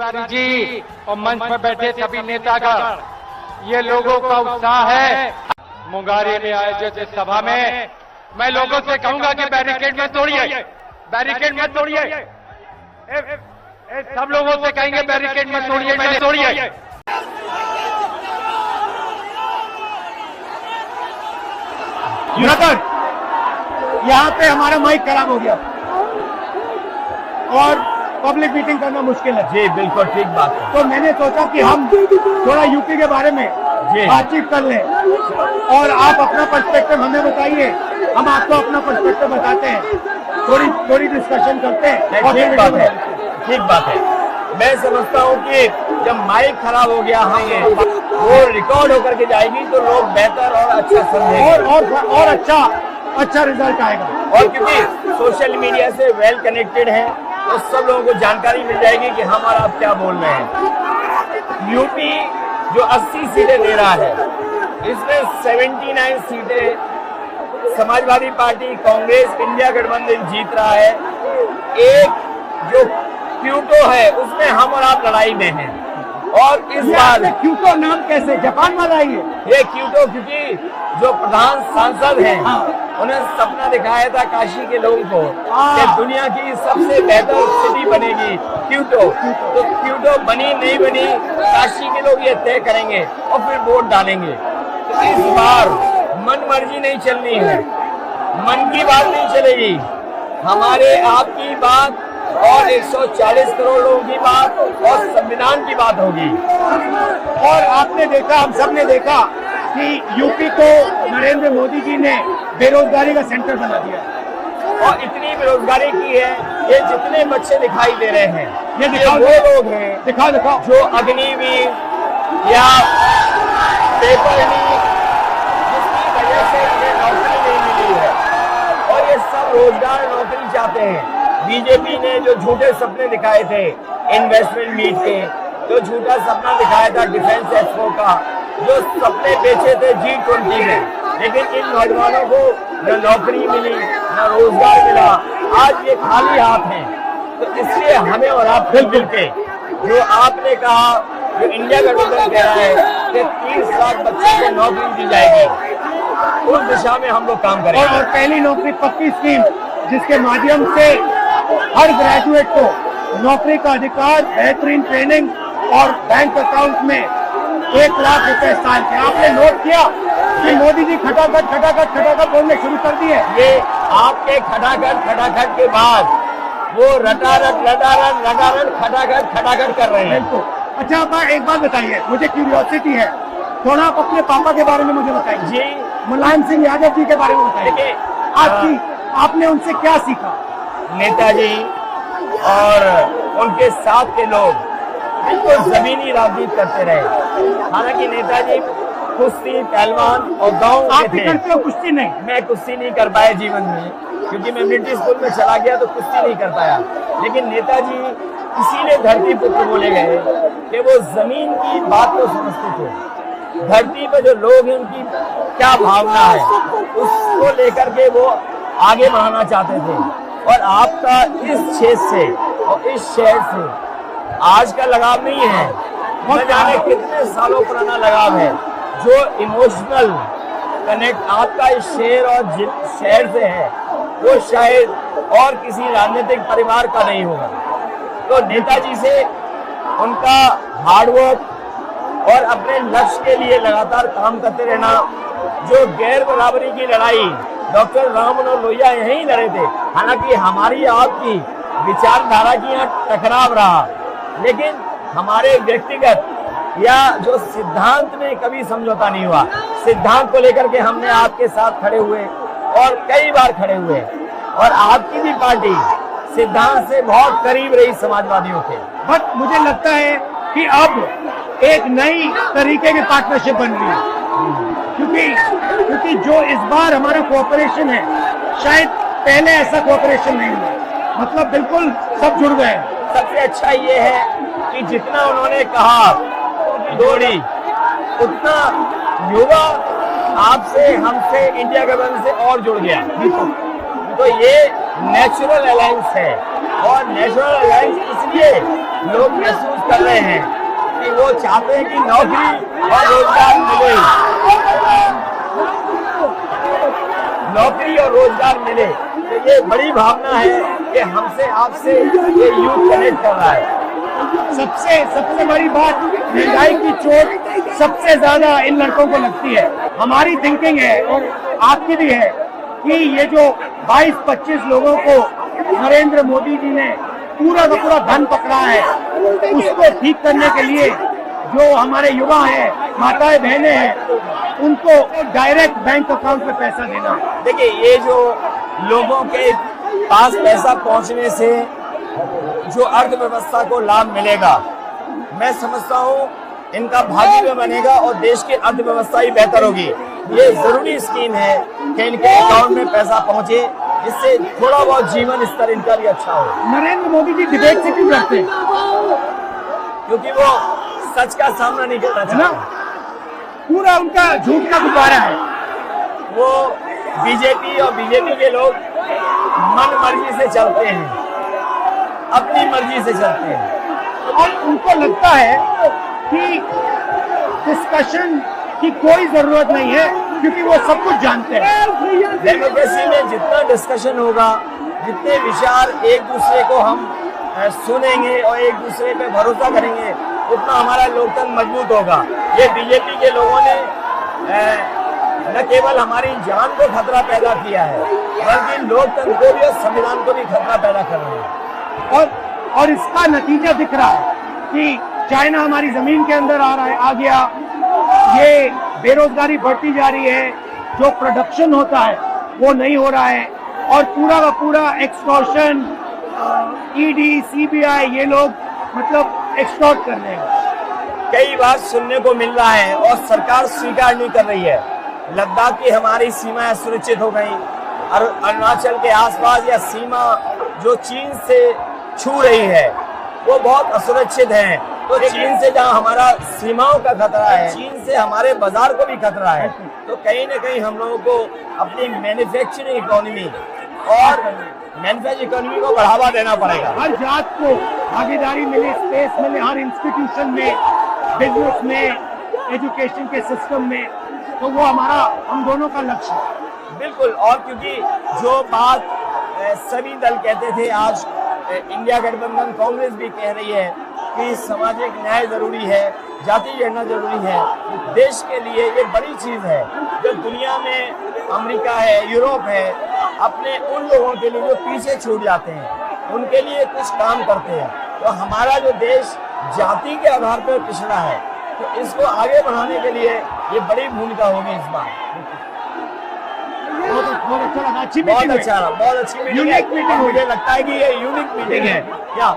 तिवारी जी और मंच पर बैठे सभी नेतागण, ये लोगों का उत्साह है। मुंगारी में आयोजित इस सभा में मैं लोगों से कहूंगा कि बैरिकेड मत तोड़िए, बैरिकेड मत तोड़िए। सब लोगों से कहेंगे बैरिकेड मत तोड़िए, मत तोड़िए। यहाँ पे हमारा माइक खराब हो गया और पब्लिक मीटिंग करना मुश्किल है। जी बिल्कुल ठीक बात है। तो मैंने सोचा कि हम थोड़ा यूपी के बारे में बातचीत कर लें और आप अपना पर्सपेक्टिव हमें बताइए, हम आपको अपना पर्सपेक्टिव बताते हैं, थोड़ी डिस्कशन करते हैं। ठीक बात है। मैं समझता हूँ कि जब माइक खराब हो गया है वो रिकॉर्ड होकर के जाएगी तो लोग बेहतर और अच्छा समझेंगे और अच्छा रिजल्ट आएगा। और क्योंकि सोशल मीडिया से वेल कनेक्टेड है तो सब लोगों को जानकारी मिल जाएगी कि हम और आप क्या बोल रहे हैं। यूपी जो 80 सीटें दे रहा है, इसमें 79 सीटें समाजवादी पार्टी, कांग्रेस, इंडिया गठबंधन जीत रहा है। एक जो क्यूटो है उसमें हम और आप लड़ाई में हैं। और इस बार क्यूटो नाम कैसे जापान वाला ही है ये क्यूटो, क्योंकि जो प्रधान सांसद हैं उन्हें सपना दिखाया था काशी के लोगों को कि दुनिया की सबसे बेहतर सिटी बनेगी क्यूटो। तो क्यूटो बनी नहीं बनी काशी के लोग ये तय करेंगे और फिर वोट डालेंगे। तो इस बार मन मर्जी नहीं चलनी है, मन की बात नहीं चलेगी, हमारे आपकी बात और 140 करोड़ लोगों की बात और संविधान की बात होगी। और आपने देखा, हम सब ने देखा कि यूपी को नरेंद्र मोदी जी ने बेरोजगारी का सेंटर बना दिया और इतनी बेरोजगारी की है। ये जितने बच्चे दिखाई दे रहे हैं ये वो लोग हैं, दिखाओ जो अग्निवीर या पेपर लीक जिसकी वजह से उन्हें नौकरी नहीं मिली है और ये सब रोजगार नौकरी चाहते हैं। बीजेपी ने जो झूठे सपने दिखाए थे इन्वेस्टमेंट मीट के, जो झूठा सपना दिखाया था डिफेंस एक्सपो का, जो सपने बेचे थे G20 में, लेकिन इन नौजवानों को न नौकरी मिली न रोजगार मिला, आज ये खाली हाथ हैं। तो इसलिए हमें और आप मिल के जो आपने कहा, जो इंडिया गठबंधन कह रहा है कि 30 लाख बच्चों को नौकरी दी जाएगी, उस दिशा में हम लोग काम करेंगे। और पहली नौकरी पक्की स्कीम जिसके माध्यम से हर ग्रेजुएट को नौकरी का अधिकार, बेहतरीन ट्रेनिंग और बैंक अकाउंट में 1 लाख रुपए साल के। आपने नोट किया कि मोदी जी खटाखट बोलने शुरू कर दिए। ये आपके खटाखट के बाद वो रटारट खटाखट कर रहे हैं। अच्छा आप एक बात बताइए, मुझे क्यूरियोसिटी है, थोड़ा आप अपने पापा के बारे में मुझे बताइए जी। मुलायम सिंह यादव जी के बारे में बताइए, आपने उनसे क्या सीखा? नेताजी और उनके साथ के लोग बिल्कुल जमीनी राजनीति करते रहे। हालांकि नेताजी कुश्ती, पहलवान और गांव के थे। करते हो कुश्ती? नहीं, मैं कुश्ती नहीं कर पाया जीवन में, क्योंकि मैं मिलिट्री स्कूल में चला गया तो कुश्ती नहीं कर पाया। लेकिन नेताजी इसीलिए धरती पुत्र बोले गए कि वो जमीन की बात को समझते थे। धरती पर जो लोग हैं उनकी क्या भावना है उसको लेकर के वो आगे बढ़ाना चाहते थे। और आपका इस क्षेत्र से और इस शहर से आज का लगाव नहीं है, न जाने कितने सालों पुराना लगाव है। जो इमोशनल कनेक्ट आपका इस शहर और शहर से है वो शायद और किसी राजनीतिक परिवार का नहीं होगा। तो नेताजी से उनका हार्डवर्क और अपने लक्ष्य के लिए लगातार काम करते रहना, जो गैर बराबरी की लड़ाई डॉक्टर राम मनोहर लोहिया यहीं लड़े थे। हालांकि हमारी आपकी विचारधारा की यहाँ टकराव रहा, लेकिन हमारे व्यक्तिगत या जो सिद्धांत में कभी समझौता नहीं हुआ। सिद्धांत को लेकर के हमने आपके साथ खड़े हुए और कई बार खड़े हुए, और आपकी भी पार्टी सिद्धांत से बहुत करीब रही समाजवादियों के। बट मुझे लगता है कि अब एक नई तरीके की पार्टनरशिप बन रही है, क्योंकि जो इस बार हमारा कोऑपरेशन है शायद पहले ऐसा कोऑपरेशन नहीं हुआ। मतलब बिल्कुल सब जुड़ गए। सबसे अच्छा ये है कि जितना उन्होंने कहा दौड़ी, उतना युवा आपसे, हमसे, इंडिया गठबंधन से और जुड़ गया। तो ये नेचुरल अलायंस है, और नेचुरल अलायंस इसलिए लोग महसूस बात कर रहे हैं कि वो चाहते हैं कि नौकरी और रोजगार मिले, नौकरी और रोजगार मिले। तो ये बड़ी भावना है कि हमसे आपसे ये यूथ कनेक्ट कर रहा है। सबसे बड़ी बात, महंगाई की चोट सबसे ज्यादा इन लड़कों को लगती है। हमारी थिंकिंग है और आपकी भी है कि ये जो 22-25 लोगों को नरेंद्र मोदी जी ने पूरा का पूरा धन पकड़ा है, उसको ठीक करने के लिए जो हमारे युवा हैं, माताएं बहनें हैं, उनको डायरेक्ट बैंक अकाउंट में पैसा देना। देखिए, ये जो लोगों के पास पैसा पहुंचने से जो अर्थव्यवस्था को लाभ मिलेगा, मैं समझता हूँ इनका भाग्य में बनेगा और देश की अर्थव्यवस्था ही बेहतर होगी। ये जरूरी स्कीम है कि इनके अकाउंट में पैसा पहुंचे, जिससे थोड़ा बहुत जीवन स्तर इनका भी अच्छा हो। नरेंद्र मोदी जी डिबेट से क्यों डरते हैं? क्योंकि वो सच का सामना नहीं करना है ना, पूरा उनका झूठ का गुब्बारा है। वो बीजेपी और बीजेपी के लोग मन मर्जी से चलते हैं, अपनी मर्जी से चलते हैं और उनको लगता है कि डिस्कशन की कोई जरूरत नहीं है क्योंकि वो सब कुछ जानते हैं। डेमोक्रेसी में जितना डिस्कशन होगा, जितने विचार एक दूसरे को हम सुनेंगे और एक दूसरे पे भरोसा करेंगे, उतना हमारा लोकतंत्र मजबूत होगा। ये बीजेपी के लोगों ने न केवल हमारी जान को खतरा पैदा किया है, बल्कि लोकतंत्र को भी और संविधान को भी खतरा पैदा कर रहे हैं। और इसका नतीजा दिख रहा है कि चाइना हमारी जमीन के अंदर आ गया, ये बेरोजगारी बढ़ती जा रही है, जो प्रोडक्शन होता है वो नहीं हो रहा है, और पूरा का पूरा एक्सटॉर्शन, ईडी, सीबीआई, ये लोग मतलब एक्सटॉर्ट कर रहे हैं। कई बार सुनने को मिल रहा है और सरकार स्वीकार नहीं कर रही है। लद्दाख की हमारी सीमाएं सुरक्षित हो गई, और अरुणाचल के आसपास या सीमा जो चीन से छू रही है वो बहुत असुरक्षित है। तो चीन से जहां हमारा सीमाओं का खतरा है, चीन से हमारे बाजार को भी खतरा है, तो कहीं न कहीं हम लोगों को अपनी मैन्युफैक्चरिंग इकोनॉमी और मैन्युफैक्चरिंग इकोनॉमी को बढ़ावा देना पड़ेगा। हर जात को भागीदारी मिले, स्पेस मिले, हर इंस्टीट्यूशन में, बिजनेस में, एजुकेशन के सिस्टम में, तो वो हमारा, हम दोनों का लक्ष्य है। बिल्कुल, और क्योंकि जो बात सभी दल कहते थे, आज इंडिया गठबंधन कांग्रेस भी कह रही है कि सामाजिक न्याय जरूरी है, जाति गणना जरूरी है। देश के लिए ये बड़ी चीज है। जो दुनिया में अमेरिका है, यूरोप है, अपने उन लोगों के लिए जो पीछे छूट जाते हैं, उनके लिए कुछ काम करते हैं। तो हमारा जो देश जाति के आधार पर पिछड़ा है, तो इसको आगे बढ़ाने के लिए ये बड़ी भूमिका होगी इस बार। बहुत अच्छा लगा, अच्छी बहुत अच्छी मीटिंग है। मुझे लगता है कि ये यूनिक मीटिंग है क्या?